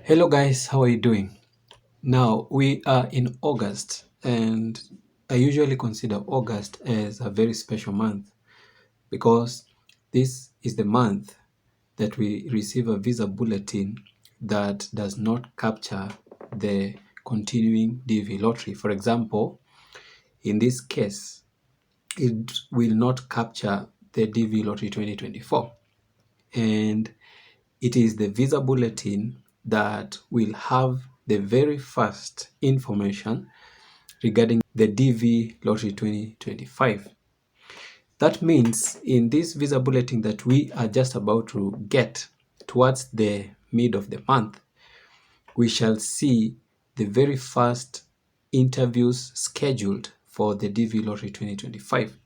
Hello guys, how are you doing? Now we are in August, and I usually consider August as a very special month because this is the month that we receive a visa bulletin that does not capture the continuing DV lottery. For example, in this case, it will not capture the DV lottery 2024, and it is the visa bulletin that will have the very first information regarding the DV Lottery 2025. That means in this visa bulletin that we are just about to get towards the mid of the month, we shall see the very first interviews scheduled for the DV Lottery 2025.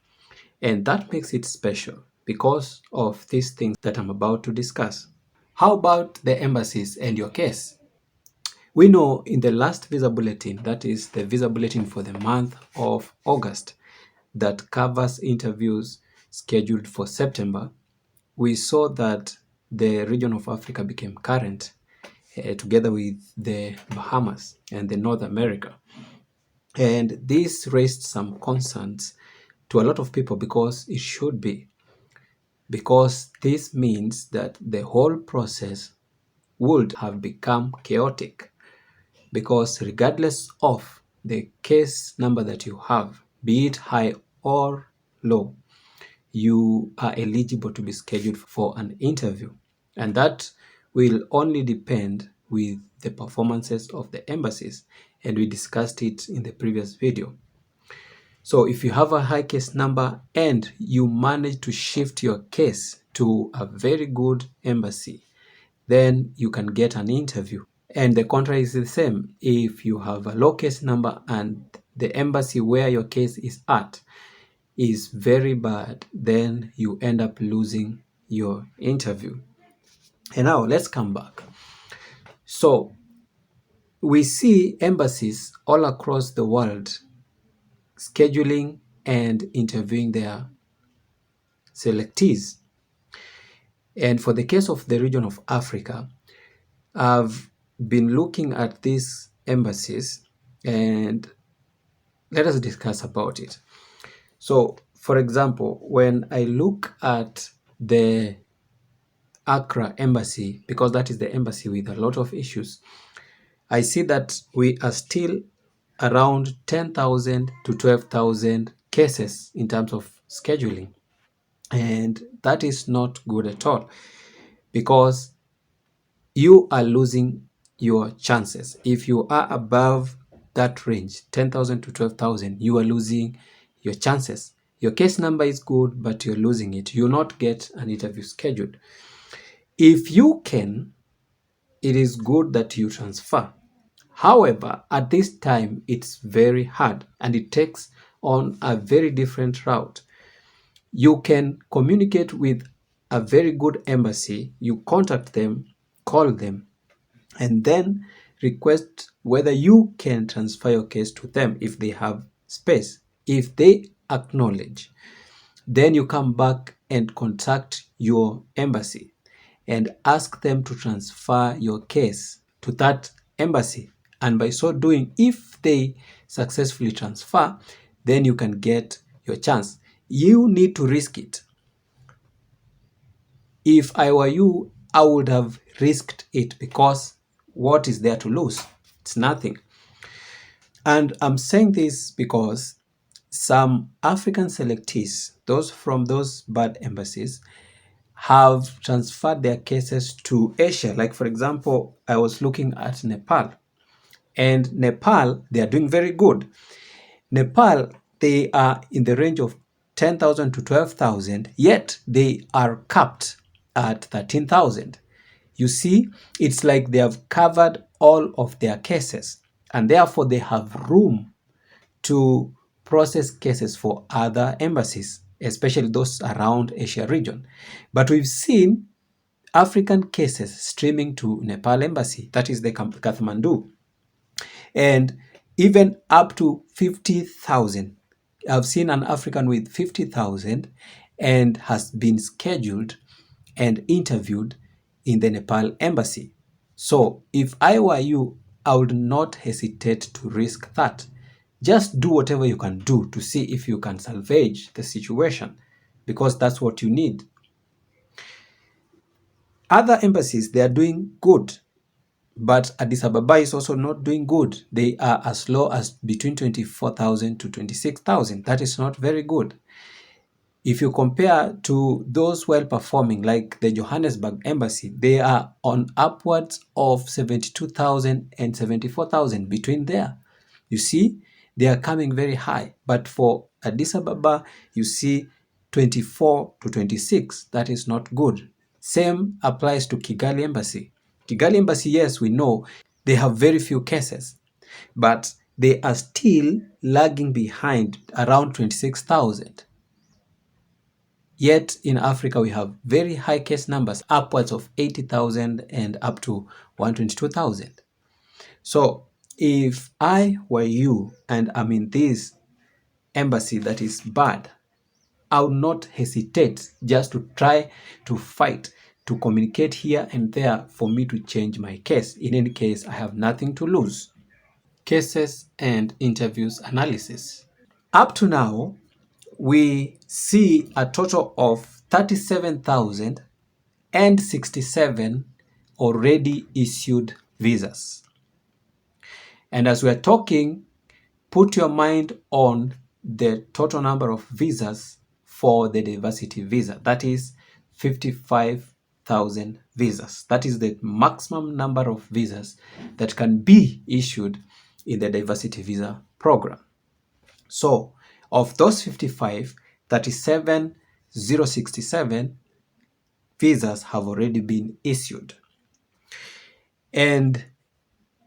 And that makes it special because of these things that I'm about to discuss. How about the embassies and your case? We know in the last visa bulletin, that is the visa bulletin for the month of August, that covers interviews scheduled for September, we saw that the region of Africa became current together with the Bahamas and the North America. And this raised some concerns to a lot of people because it should be, because this means that the whole process would have become chaotic, because regardless of the case number that you have, be it high or low, you are eligible to be scheduled for an interview. And that will only depend with the performances of the embassies. And we discussed it in the previous video. So if you have a high case number and you manage to shift your case to a very good embassy, then you can get an interview. And the contrary is the same. If you have a low case number and the embassy where your case is at is very bad, then you end up losing your interview. And now let's come back. So we see embassies all across the world scheduling and interviewing their selectees. And for the case of the region of Africa, I've been looking at these embassies and let us discuss about it. So, for example, when I look at the Accra embassy, because that is the embassy with a lot of issues, I see that we are still around 10,000 to 12,000 cases in terms of scheduling. And that is not good at all because you are losing your chances. If you are above that range, 10,000 to 12,000, you are losing your chances. Your case number is good, but you're losing it. You'll not get an interview scheduled. If you can, it is good that you transfer. However, at this time, it's very hard and it takes on a very different route. You can communicate with a very good embassy, you contact them, call them, and then request whether you can transfer your case to them if they have space. If they acknowledge, then you come back and contact your embassy and ask them to transfer your case to that embassy. And by so doing, if they successfully transfer, then you can get your chance. You need to risk it. If I were you, I would have risked it because what is there to lose? It's nothing. And I'm saying this because some African selectees, those from those bad embassies, have transferred their cases to Asia. Like, for example, I was looking at Nepal. And Nepal, they are doing very good. Nepal, they are in the range of 10,000 to 12,000, yet they are capped at 13,000. You see, it's like they have covered all of their cases, and therefore they have room to process cases for other embassies, especially those around Asia region. But we've seen African cases streaming to Nepal embassy, that is the Kathmandu, and even up to 50,000. I've seen an African with 50,000 and has been scheduled and interviewed in the Nepal embassy. So if I were you, I would not hesitate to risk that. Just do whatever you can do to see if you can salvage the situation, because that's what you need. Other embassies, they are doing good, but Addis Ababa is also not doing good. They are as low as between 24,000 to 26,000. That is not very good. If you compare to those well performing, like the Johannesburg embassy, they are on upwards of 72,000 and 74,000 between there. You see, they are coming very high. But for Addis Ababa, you see 24 to 26. That is not good. Same applies to Kigali embassy. Kigali embassy, yes, we know they have very few cases, but they are still lagging behind around 26,000. Yet in Africa, we have very high case numbers, upwards of 80,000 and up to 122,000. So if I were you and I'm in this embassy that is bad, I would not hesitate just to try to fight, to communicate here and there for me to change my case. In any case, I have nothing to lose. Cases and interviews analysis. Up to now, we see a total of 37,067 already issued visas. And as we're talking, put your mind on the total number of visas for the diversity visa. That is 55,000 visas. That is the maximum number of visas that can be issued in the diversity visa program. So of those 55, 37,067 visas have already been issued. And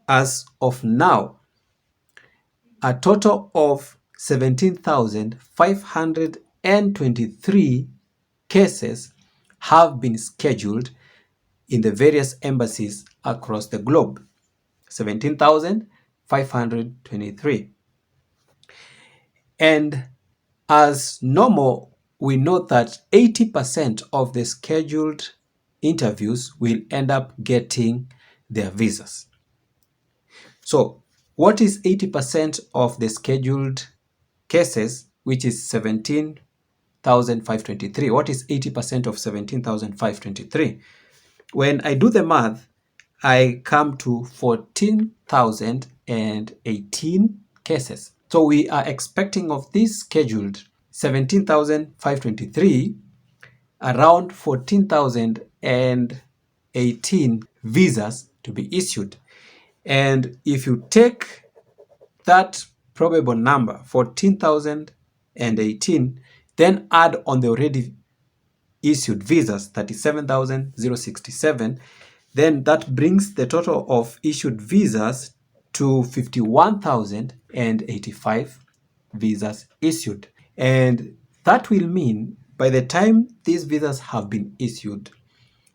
as of now, a total of 17,523 cases have been scheduled in the various embassies across the globe. 17,523. And as normal, we know that 80% of the scheduled interviews will end up getting their visas. So what is 80% of the scheduled cases, which is 17,523? What is 80% of 17,523? When I do the math, I come to 14,018 cases. So we are expecting of this scheduled 17,523, around 14,018 visas to be issued. And if you take that probable number, 14,018, then add on the already issued visas, 37,067, then that brings the total of issued visas to 51,085 visas issued. And that will mean by the time these visas have been issued,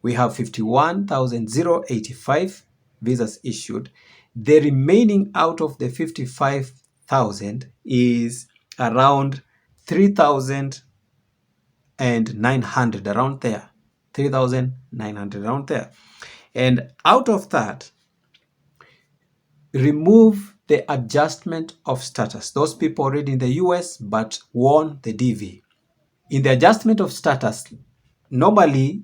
we have 51,085 visas issued. The remaining out of the 55,000 is around 3,900, around there. 3,900, around there. And out of that, remove the adjustment of status. Those people already in the US but won the DV. In the adjustment of status, normally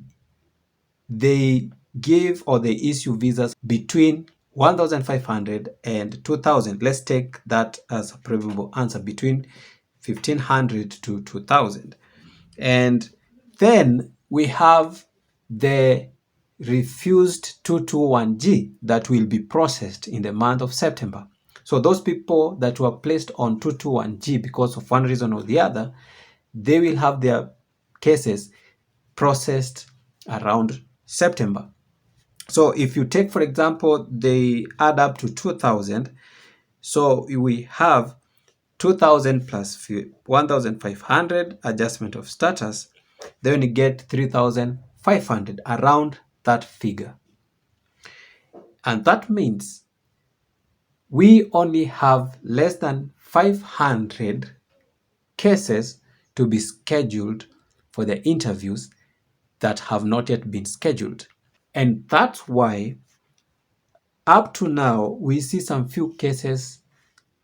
they give or they issue visas between 1,500 and 2,000. Let's take that as a probable answer, between 1,500 to 2,000. And then we have the refused 221G that will be processed in the month of September. So those people that were placed on 221G because of one reason or the other, they will have their cases processed around September. So if you take, for example, they add up to 2,000. So we have 2,000 plus 1,500 adjustment of status, then you get 3,500, around that figure. And that means we only have less than 500 cases to be scheduled for the interviews that have not yet been scheduled. And that's why Up to now, we see some few cases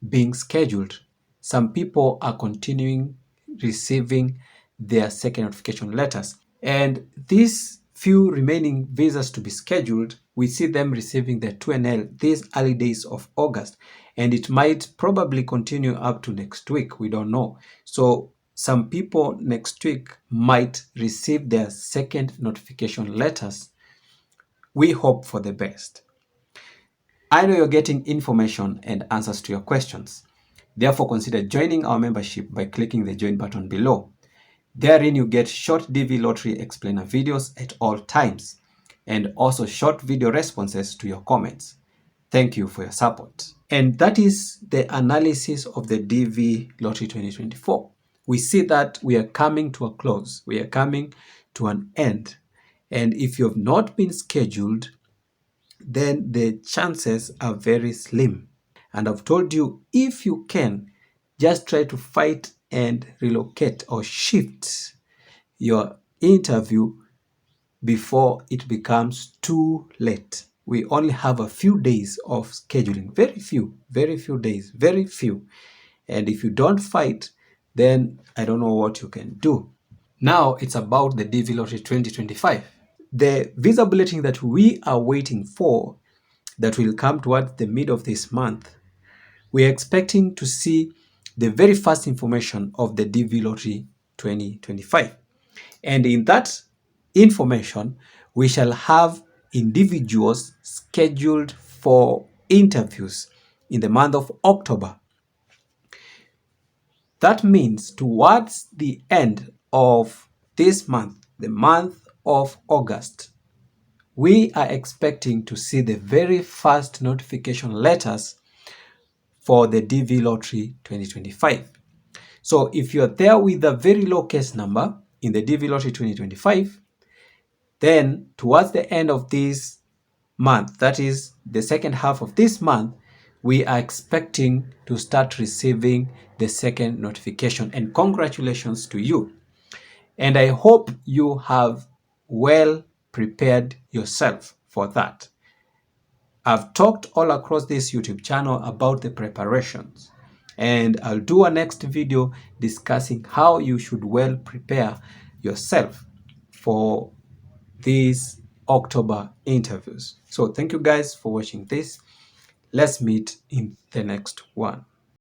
being scheduled. Some people are continuing receiving their second notification letters. And these few remaining visas to be scheduled, we see them receiving their 2NL these early days of August. And it might probably continue up to next week. We don't know. So some people next week might receive their second notification letters. We hope for the best. I know you're getting information and answers to your questions. Therefore, consider joining our membership by clicking the join button below. Therein, you get short DV lottery explainer videos at all times and also short video responses to your comments. Thank you for your support. And that is the analysis of the DV Lottery 2024. We see that we are coming to a close. We are coming to an end. And if you have not been scheduled, then the chances are very slim. And I've told you, if you can, just try to fight and relocate or shift your interview before it becomes too late. We only have a few days of scheduling, very few days, very few. And if you don't fight, then I don't know what you can do. Now it's about the DV Lottery 2025. The visa bulletin that we are waiting for, that will come towards the mid of this month, we are expecting to see the very first information of the DV Lottery 2025. And in that information, we shall have individuals scheduled for interviews in the month of October. That means towards the end of this month, the month of August, we are expecting to see the very first notification letters for the DV Lottery 2025. So if you're there with a very low case number in the DV Lottery 2025, then towards the end of this month, that is the second half of this month, we are expecting to start receiving the second notification. And congratulations to you. And I hope you have well prepared yourself for that. I've talked all across this YouTube channel about the preparations, and I'll do a next video discussing how you should well prepare yourself for these October interviews. So thank you guys for watching this. Let's meet in the next one.